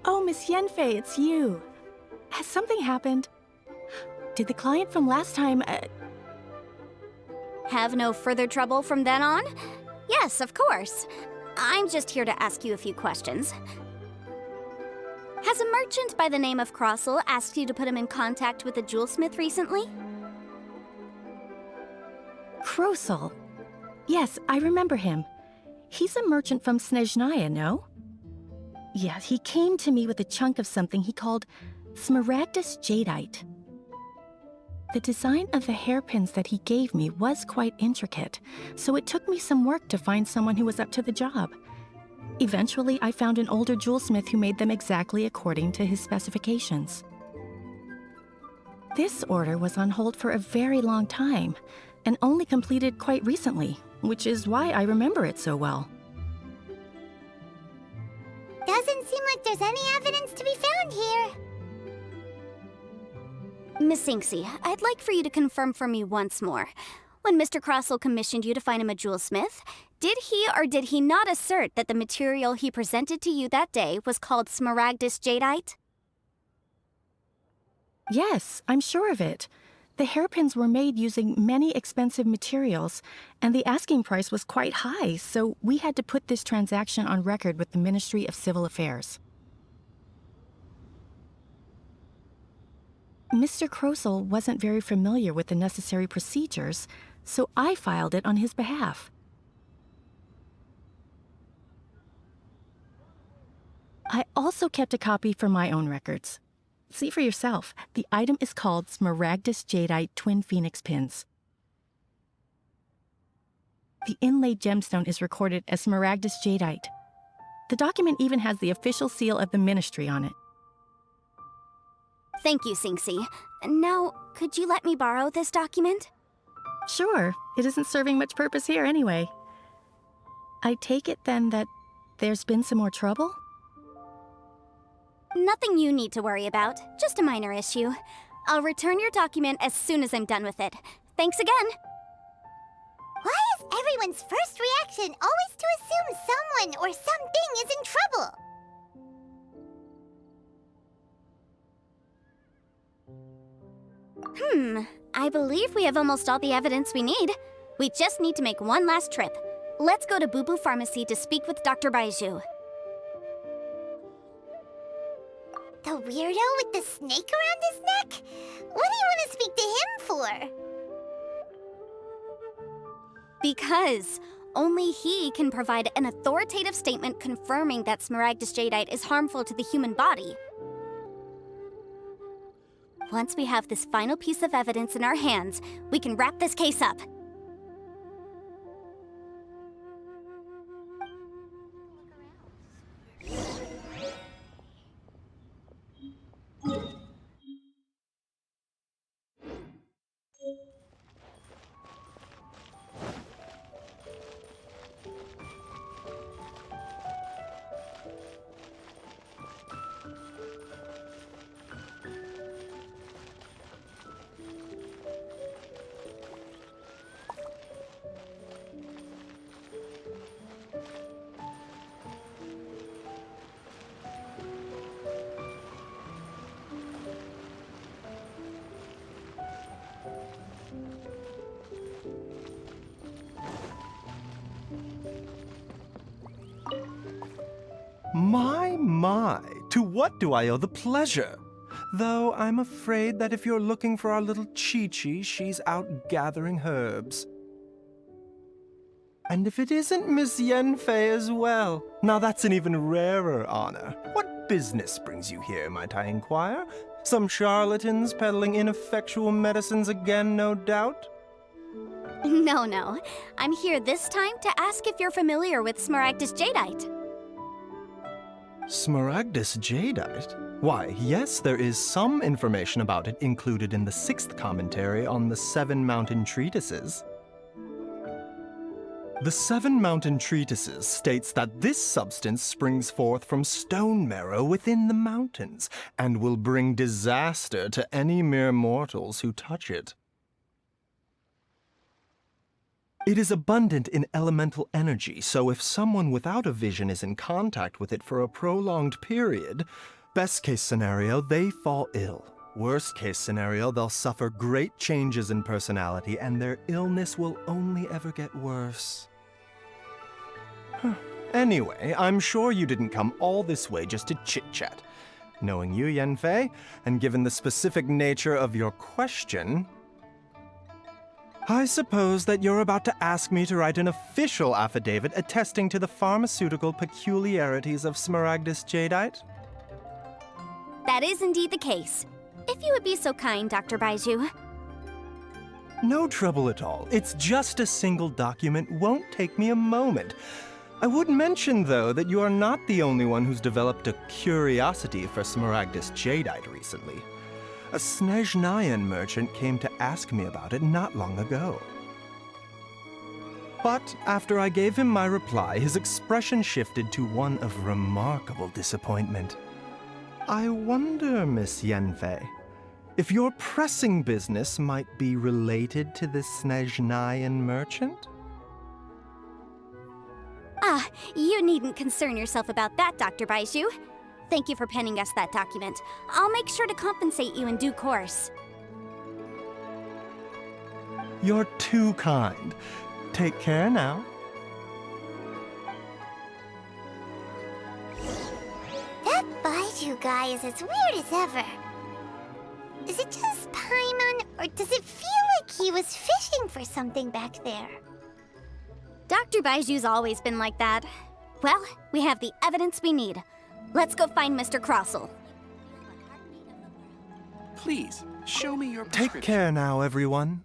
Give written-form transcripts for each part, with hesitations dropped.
Oh, Miss Yenfei, it's you. Has something happened? Did the client from last time, Have no further trouble from then on? Yes, of course. I'm just here to ask you a few questions. Has a merchant by the name of Crossell asked you to put him in contact with a jewelsmith recently? Crossell? Yes, I remember him. He's a merchant from Snezhnaya, no? Yeah, he came to me with a chunk of something he called Smaragdus Jadeite. The design of the hairpins that he gave me was quite intricate, so it took me some work to find someone who was up to the job. Eventually, I found an older jewelsmith who made them exactly according to his specifications. This order was on hold for a very long time, and only completed quite recently, which is why I remember it so well. Doesn't seem like there's any evidence to be found here. Miss Sinksy, I'd like for you to confirm for me once more. When Mr. Crossell commissioned you to find him a jewelsmith, did he or did he not assert that the material he presented to you that day was called Smaragdus Jadeite? Yes, I'm sure of it. The hairpins were made using many expensive materials, and the asking price was quite high, so we had to put this transaction on record with the Ministry of Civil Affairs. Mr. Crossell wasn't very familiar with the necessary procedures, so I filed it on his behalf. I also kept a copy for my own records. See for yourself, the item is called Smaragdus Jadeite Twin Phoenix Pins. The inlaid gemstone is recorded as Smaragdus Jadeite. The document even has the official seal of the ministry on it. Thank you, Sinksy. Now, could you let me borrow this document? Sure, it isn't serving much purpose here anyway. I take it then that there's been some more trouble? Nothing you need to worry about, just a minor issue. I'll return your document as soon as I'm done with it. Thanks again! Why is everyone's first reaction always to assume someone or something is in trouble? I believe we have almost all the evidence we need. We just need to make one last trip. Let's go to Boo Boo Pharmacy to speak with Dr. Baiju. The weirdo with the snake around his neck? What do you want to speak to him for? Because only he can provide an authoritative statement confirming that Smaragdus Jadeite is harmful to the human body. Once we have this final piece of evidence in our hands, we can wrap this case up. My, to what do I owe the pleasure? Though I'm afraid that if you're looking for our little Chi-Chi, she's out gathering herbs. And if it isn't Miss Yenfei as well, now that's an even rarer honor. What business brings you here, might I inquire? Some charlatans peddling ineffectual medicines again, no doubt? No. I'm here this time to ask if you're familiar with Smaragdus Jadeite. Smaragdus jadeite? Why, yes, there is some information about it included in the 6th commentary on the 7 Mountain Treatises. The 7 Mountain Treatises states that this substance springs forth from stone marrow within the mountains, and will bring disaster to any mere mortals who touch it. It is abundant in elemental energy, so if someone without a vision is in contact with it for a prolonged period, best case scenario, they fall ill. Worst case scenario, they'll suffer great changes in personality, and their illness will only ever get worse. Anyway, I'm sure you didn't come all this way just to chit-chat. Knowing you, Yanfei, and given the specific nature of your question, I suppose that you're about to ask me to write an official affidavit attesting to the pharmaceutical peculiarities of Smaragdus jadeite? That is indeed the case. If you would be so kind, Dr. Baiju. No trouble at all. It's just a single document, won't take me a moment. I would mention, though, that you are not the only one who's developed a curiosity for Smaragdus jadeite recently. A Snezhnayan merchant came to ask me about it not long ago. But after I gave him my reply, his expression shifted to one of remarkable disappointment. I wonder, Miss Yanfei, if your pressing business might be related to this Snezhnayan merchant? Ah, you needn't concern yourself about that, Dr. Baiju. Thank you for penning us that document. I'll make sure to compensate you in due course. You're too kind. Take care now. That Baiju guy is as weird as ever. Is it just Paimon, or does it feel like he was fishing for something back there? Dr. Baiju's always been like that. Well, we have the evidence we need. Let's go find Mr. Crossell. Please, show me your prescription. Take care now, everyone.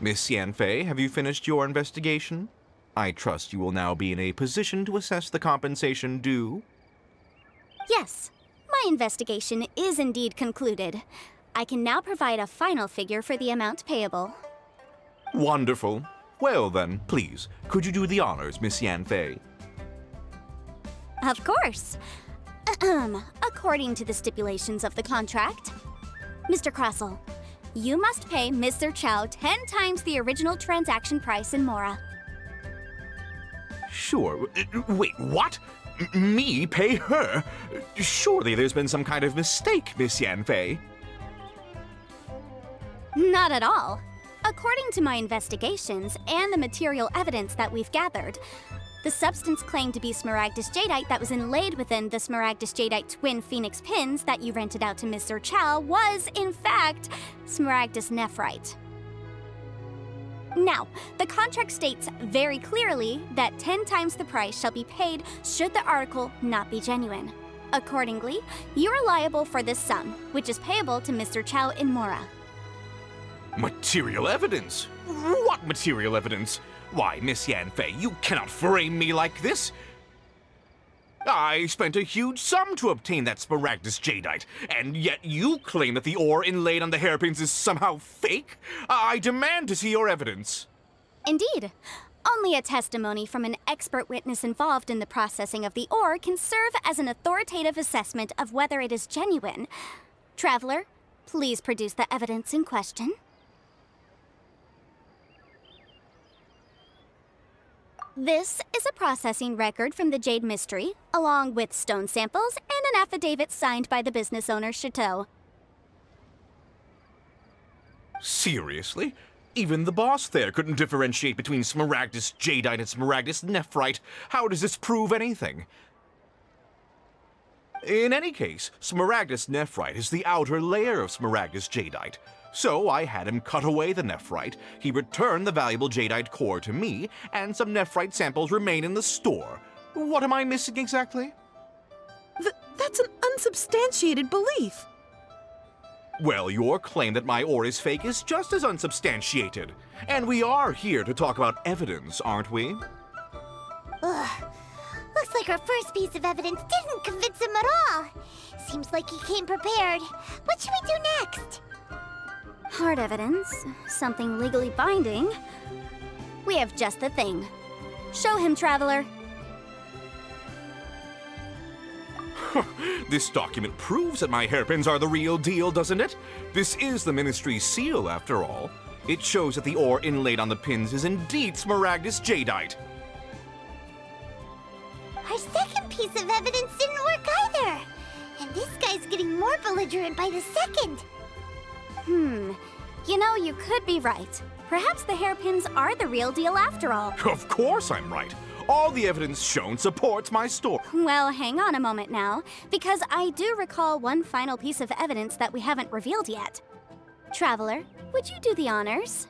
Miss Yanfei, have you finished your investigation? I trust you will now be in a position to assess the compensation due. Yes, my investigation is indeed concluded. I can now provide a final figure for the amount payable. Wonderful. Well then, please, could you do the honors, Miss Yanfei? Of course. According to the stipulations of the contract, Mr. Crossell, you must pay Mr. Chow 10 times the original transaction price in Mora. Sure. Wait, what? Me pay her? Surely there's been some kind of mistake, Miss Yanfei. Not at all. According to my investigations and the material evidence that we've gathered, the substance claimed to be Smaragdus jadeite that was inlaid within the Smaragdus jadeite twin phoenix pins that you rented out to Mr. Chow was, in fact, Smaragdus nephrite. Now, the contract states very clearly that 10 times the price shall be paid should the article not be genuine. Accordingly, you are liable for this sum, which is payable to Mr. Chow in Mora. Material evidence? What material evidence? Why, Miss Yanfei, you cannot frame me like this! I spent a huge sum to obtain that Smaragdus jadeite, and yet you claim that the ore inlaid on the hairpins is somehow fake? I demand to see your evidence. Indeed. Only a testimony from an expert witness involved in the processing of the ore can serve as an authoritative assessment of whether it is genuine. Traveler, please produce the evidence in question. This is a processing record from the Jade Mystery, along with stone samples and an affidavit signed by the business owner, Chateau. Seriously? Even the boss there couldn't differentiate between Smaragdus Jadeite and Smaragdus Nephrite. How does this prove anything? In any case, Smaragdus Nephrite is the outer layer of Smaragdus Jadeite. So I had him cut away the Nephrite, he returned the valuable Jadeite core to me, and some Nephrite samples remain in the store. What am I missing exactly? That's an unsubstantiated belief. Well, your claim that my ore is fake is just as unsubstantiated. And we are here to talk about evidence, aren't we? Ugh. Looks like our first piece of evidence didn't convince him at all. Seems like he came prepared. What should we do next? Hard evidence, something legally binding. We have just the thing. Show him, Traveler. This document proves that my hairpins are the real deal, doesn't it? This is the Ministry's seal, after all. It shows that the ore inlaid on the pins is indeed Smaragdus Jadeite. Our second piece of evidence didn't work either. And this guy's getting more belligerent by the second. You know, you could be right. Perhaps the hairpins are the real deal after all. Of course I'm right. All the evidence shown supports my story. Well, hang on a moment now, because I do recall one final piece of evidence that we haven't revealed yet. Traveler, would you do the honors?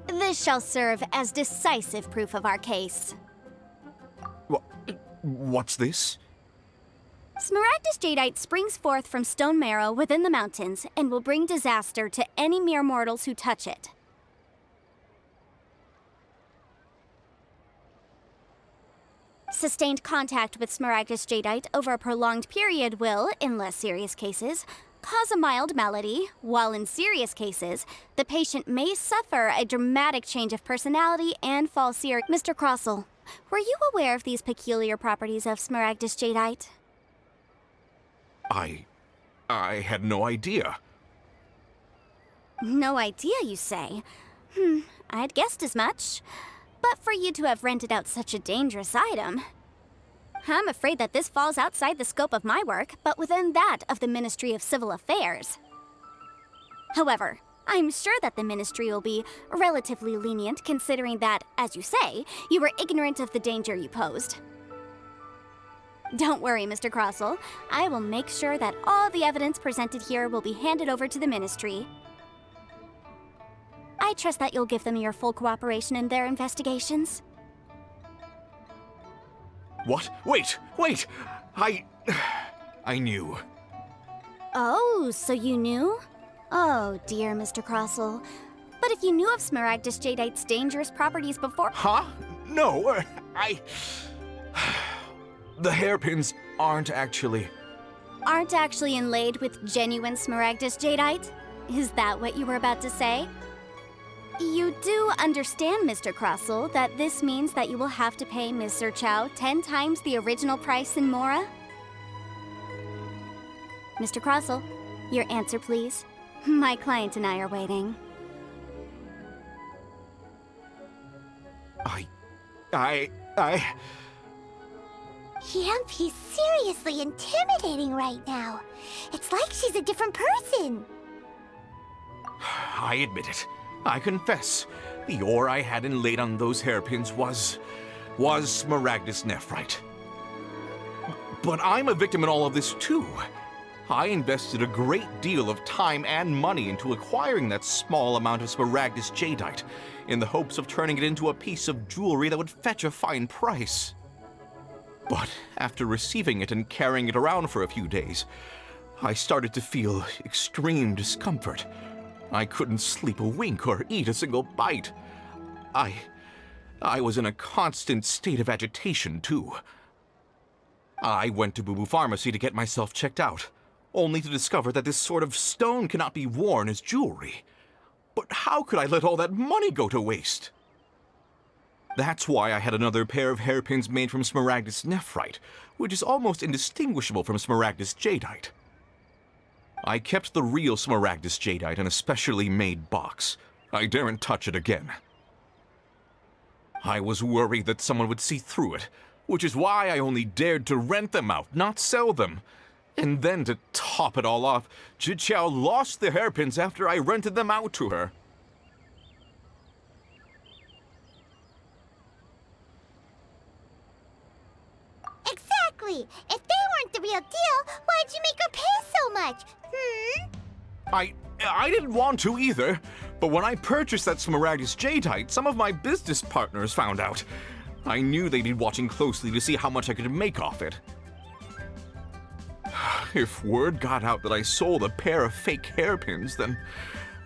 This shall serve as decisive proof of our case. What's this? Smaragdus Jadeite springs forth from stone marrow within the mountains and will bring disaster to any mere mortals who touch it. Sustained contact with Smaragdus Jadeite over a prolonged period will, in less serious cases, cause a mild malady, while in serious cases, the patient may suffer a dramatic change of personality and fall serious. Mr. Crossell, were you aware of these peculiar properties of Smaragdus Jadeite? I had no idea. No idea, you say? I'd guessed as much. But for you to have rented out such a dangerous item... I'm afraid that this falls outside the scope of my work, but within that of the Ministry of Civil Affairs. However, I'm sure that the Ministry will be relatively lenient considering that, as you say, you were ignorant of the danger you posed. Don't worry, Mr. Crossell. I will make sure that all the evidence presented here will be handed over to the Ministry. I trust that you'll give them your full cooperation in their investigations. What? Wait! I knew. Oh, so you knew? Oh, dear, Mr. Crossell. But if you knew of Smaragdus Jadeite's dangerous properties before— Huh? No, The hairpins aren't actually inlaid with genuine Smaragdus Jadeite? Is that what you were about to say? You do understand, Mr. Crossell, that this means that you will have to pay Ms. Zerchow 10 times the original price in Mora? Mr. Crossell, your answer, please. My client and I are waiting. Yep, he's seriously intimidating right now. It's like she's a different person. I admit it. I confess. The ore I had inlaid on those hairpins was Smaragdus Nephrite. But I'm a victim in all of this too. I invested a great deal of time and money into acquiring that small amount of Smaragdus Jadeite, in the hopes of turning it into a piece of jewelry that would fetch a fine price. But after receiving it and carrying it around for a few days, I started to feel extreme discomfort. I couldn't sleep a wink or eat a single bite. I was in a constant state of agitation, too. I went to Boo Boo Pharmacy to get myself checked out, only to discover that this sort of stone cannot be worn as jewelry. But how could I let all that money go to waste? That's why I had another pair of hairpins made from Smaragdus Nephrite, which is almost indistinguishable from Smaragdus Jadeite. I kept the real Smaragdus Jadeite in a specially made box. I daren't touch it again. I was worried that someone would see through it, which is why I only dared to rent them out, not sell them. And then to top it all off, Zhiqiao lost the hairpins after I rented them out to her. Exactly! If they weren't the real deal, why'd you make her pay so much? I didn't want to either, but when I purchased that Smaragdus Jadeite, some of my business partners found out. I knew they'd be watching closely to see how much I could make off it. If word got out that I sold a pair of fake hairpins, then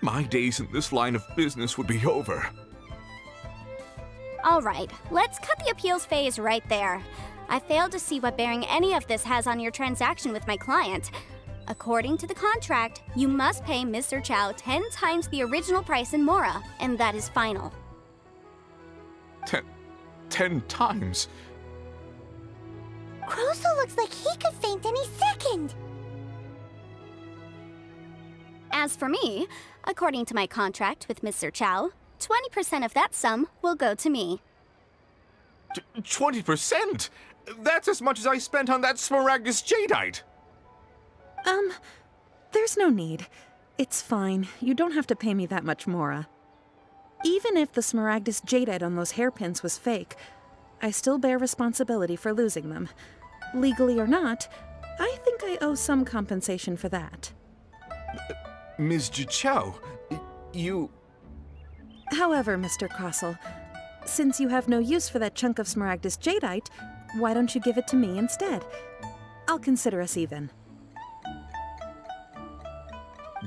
my days in this line of business would be over. All right, let's cut the appeals phase right there. I failed to see what bearing any of this has on your transaction with my client. According to the contract, you must pay Mr. Chow 10 times the original price in Mora, and that is final. 10 times? Crosel looks like he could faint any second! As for me, according to my contract with Mr. Chow, 20% of that sum will go to me. 20%? That's as much as I spent on that Smaragdus Jadeite! There's no need. It's fine. You don't have to pay me that much, Mora. Even if the Smaragdus Jadeite on those hairpins was fake, I still bear responsibility for losing them. Legally or not, I think I owe some compensation for that. Ms. Chow, you... However, Mr. Crosel, since you have no use for that chunk of Smaragdus Jadeite, why don't you give it to me instead? I'll consider us even.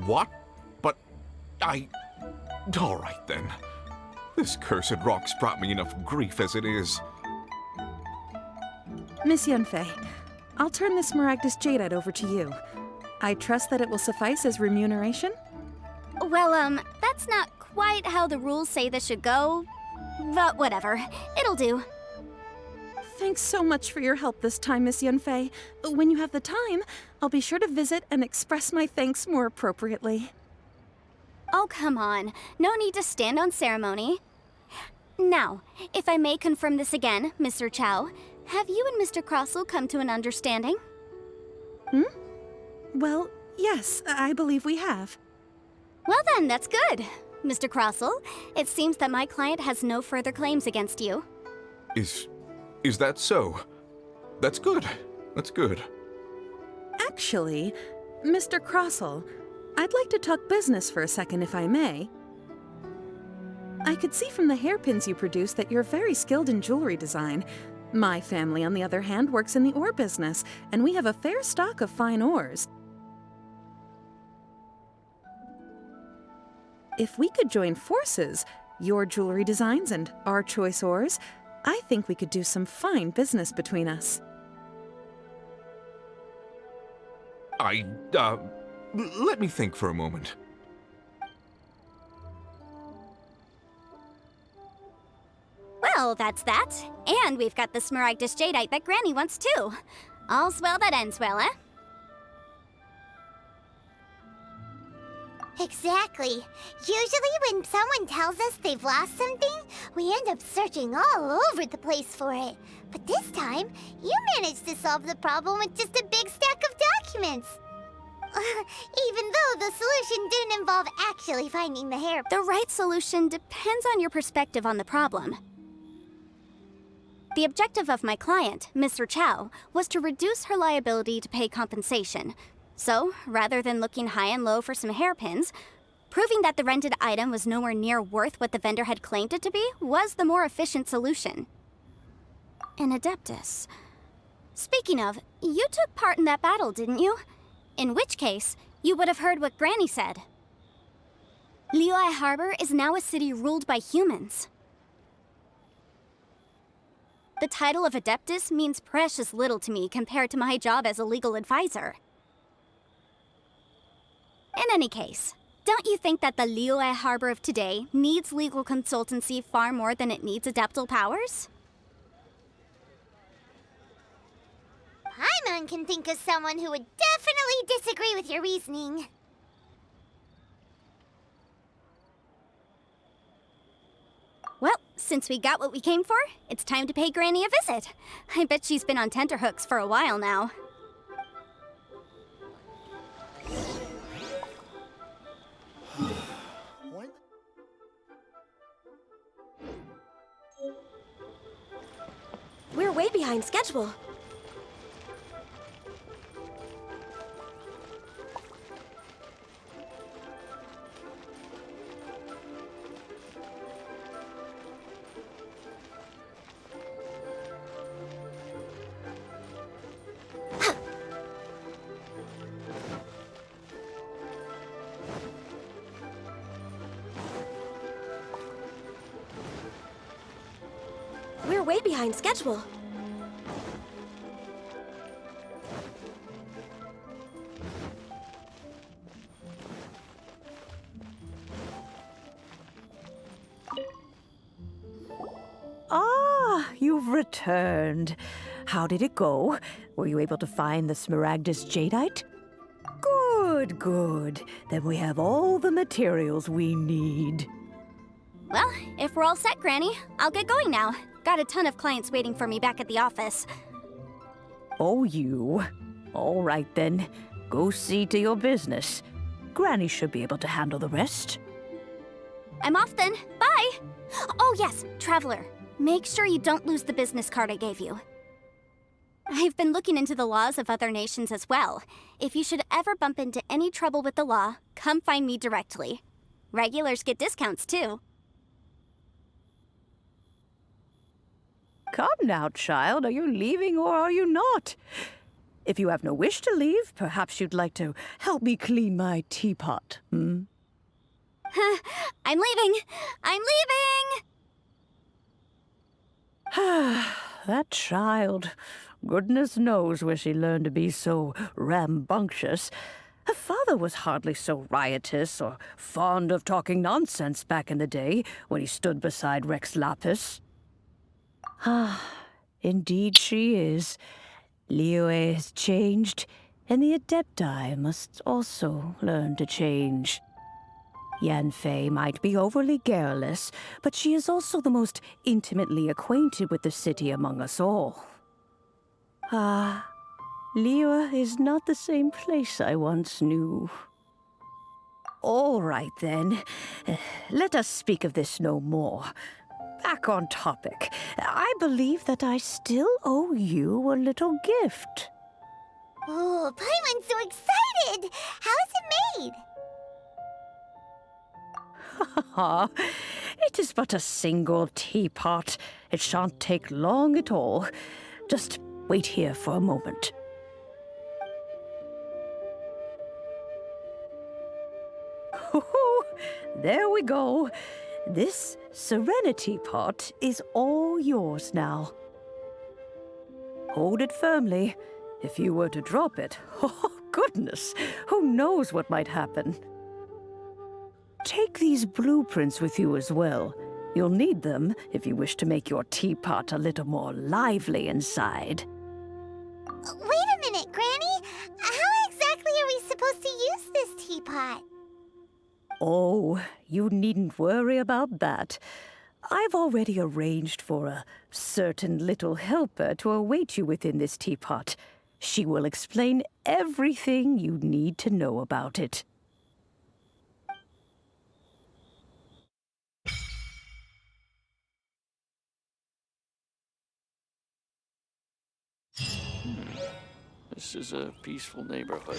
What? But all right then. This cursed rock's brought me enough grief as it is. Miss Yunfei, I'll turn this Smaragdus Jadeite over to you. I trust that it will suffice as remuneration? Well, that's not quite how the rules say this should go, but whatever. It'll do. Thanks so much for your help this time, Miss Yunfei. When you have the time, I'll be sure to visit and express my thanks more appropriately. Oh, come on. No need to stand on ceremony. Now, if I may confirm this again, Mr. Chow, have you and Mr. Crosel come to an understanding? Well, yes, I believe we have. Well then, that's good. Mr. Crosel, it seems that my client has no further claims against you. Is that so? That's good. That's good. Actually, Mr. Crosel, I'd like to talk business for a second, if I may. I could see from the hairpins you produce that you're very skilled in jewelry design. My family, on the other hand, works in the ore business, and we have a fair stock of fine ores. If we could join forces, your jewelry designs and our choice ores, I think we could do some fine business between us. Let me think for a moment. Well, that's that. And we've got the Smaragdus Jadeite that Granny wants too. All's well that ends well, eh? Exactly. Usually when someone tells us they've lost something, we end up searching all over the place for it. But this time, you managed to solve the problem with just a big stack of documents. Even though the solution didn't involve actually finding the hair. The right solution depends on your perspective on the problem. The objective of my client, Mr. Chow, was to reduce her liability to pay compensation. So, rather than looking high and low for some hairpins, proving that the rented item was nowhere near worth what the vendor had claimed it to be was the more efficient solution. An Adeptus. Speaking of, you took part in that battle, didn't you? In which case, you would have heard what Granny said. Liyue Harbor is now a city ruled by humans. The title of Adeptus means precious little to me compared to my job as a legal advisor. In any case, don't you think that the Liyue Harbor of today needs legal consultancy far more than it needs adeptal powers? Paimon can think of someone who would definitely disagree with your reasoning. Well, since we got what we came for, it's time to pay Granny a visit. I bet she's been on tenterhooks for a while now. We're way behind schedule. way behind schedule. Ah, you've returned. How did it go? Were you able to find the Smaragdus Jadeite? Good, good. Then we have all the materials we need. Well, if we're all set, Granny, I'll get going now. Got a ton of clients waiting for me back at the office. Oh, you. All right then. Go see to your business. Granny should be able to handle the rest. I'm off then. Bye! Oh yes, Traveler. Make sure you don't lose the business card I gave you. I've been looking into the laws of other nations as well. If you should ever bump into any trouble with the law, come find me directly. Regulars get discounts too. Come now, child. Are you leaving or are you not? If you have no wish to leave, perhaps you'd like to help me clean my teapot, hmm? I'm leaving! I'm leaving! That child. Goodness knows where she learned to be so rambunctious. Her father was hardly so riotous or fond of talking nonsense back in the day when he stood beside Rex Lapis. Ah, indeed she is. Liyue has changed, and the Adepti must also learn to change. Yanfei might be overly garrulous, but she is also the most intimately acquainted with the city among us all. Ah, Liyue is not the same place I once knew. All right, then. Let us speak of this no more. Back on topic. I believe that I still owe you a little gift. Oh, Paimon's so excited! How is it made? It is but a single teapot. It shan't take long at all. Just wait here for a moment. There we go. This Serenity pot is all yours now. Hold it firmly. If you were to drop it, oh goodness, who knows what might happen. Take these blueprints with you as well. You'll need them if you wish to make your teapot a little more lively inside. Wait a minute, Granny! How exactly are we supposed to use this teapot? Oh, you needn't worry about that. I've already arranged for a certain little helper to await you within this teapot. She will explain everything you need to know about it. This is a peaceful neighborhood.